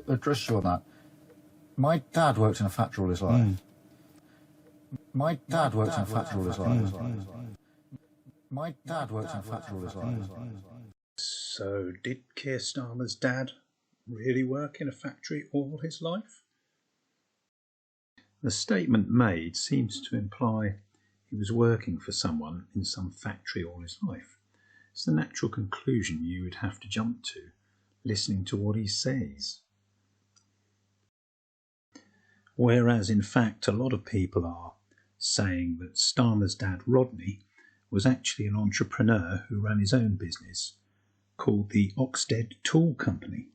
Address you on that. My dad worked in a factory all his life. My dad worked in a factory all his life. My dad worked in a factory all his life. So, did Keir Starmer's dad really work in a factory all his life? The statement made seems to imply he was working for someone in some factory all his life. It's the natural conclusion you would have to jump to, listening to what he says. Whereas, in fact, a lot of people are saying that Starmer's dad, Rodney, was actually an entrepreneur who ran his own business called the Oxted Tool Company.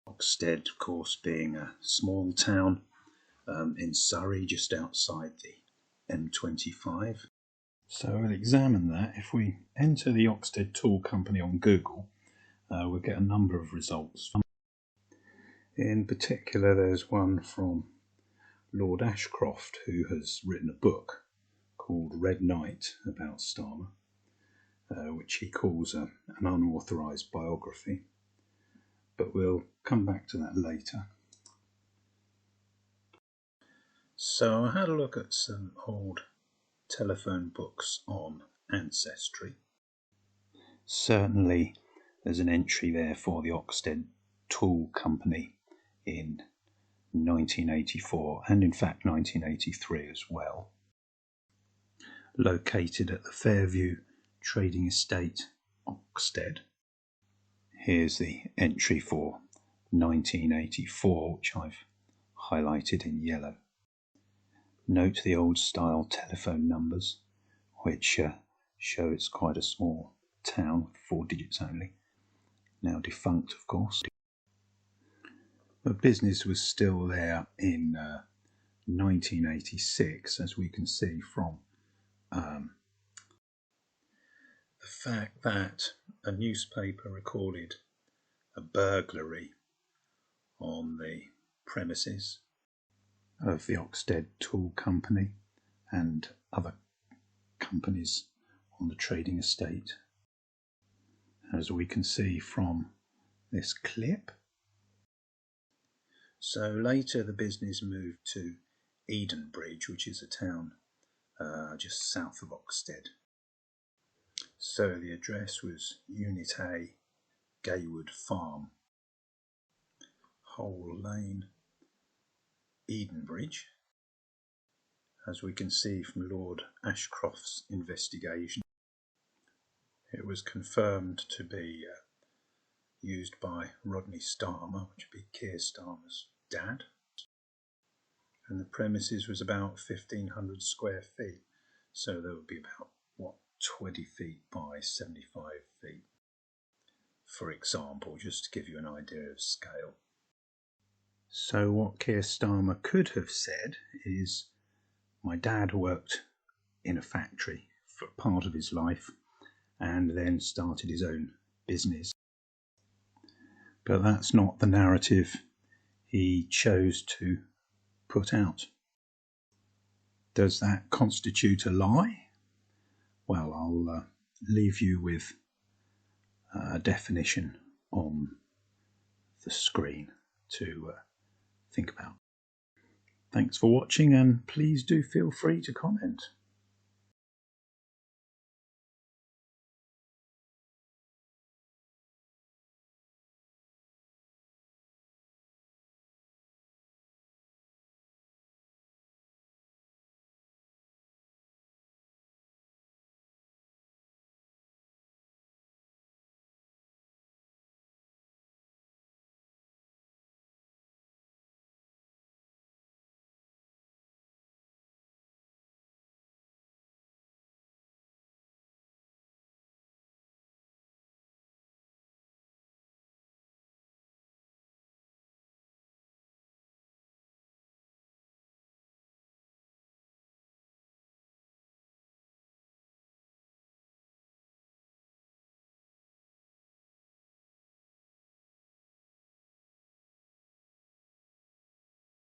Oxted, of course, being a small town in Surrey, just outside the M25. So we'll examine that. If we enter the Oxted Tool Company on Google, we'll get a number of results. In particular, there's one from Lord Ashcroft, who has written a book called Red Night about Starmer, which he calls an unauthorised biography. But we'll come back to that later. So I had a look at some old telephone books on ancestry. Certainly there's an entry there for the Oxted Tool Company in 1984 and in fact 1983 as well. Located at the Fairview Trading Estate, Oxted. Here's the entry for 1984, which I've highlighted in yellow. Note the old style telephone numbers, which show it's quite a small town with 4 digits only. Now defunct, of course. The business was still there in 1986, as we can see from the fact that a newspaper recorded a burglary on the premises of the Oxted Tool Company and other companies on the trading estate, as we can see from this clip. So later the business moved to Edenbridge, which is a town just south of Oxted. So the address was Unit A, Gaywood Farm, Hole Lane, Edenbridge. As we can see from Lord Ashcroft's investigation, it was confirmed to be used by Rodney Starmer, which would be Keir Starmer's dad, and the premises was about 1,500 square feet, so there would be about 20 feet by 75 feet, for example, just to give you an idea of scale. So what Keir Starmer could have said is, my dad worked in a factory for part of his life and then started his own business. But that's not the narrative he chose to put out. Does that constitute a lie? Well, I'll leave you with a definition on the screen to think about. Thanks for watching, and please do feel free to comment.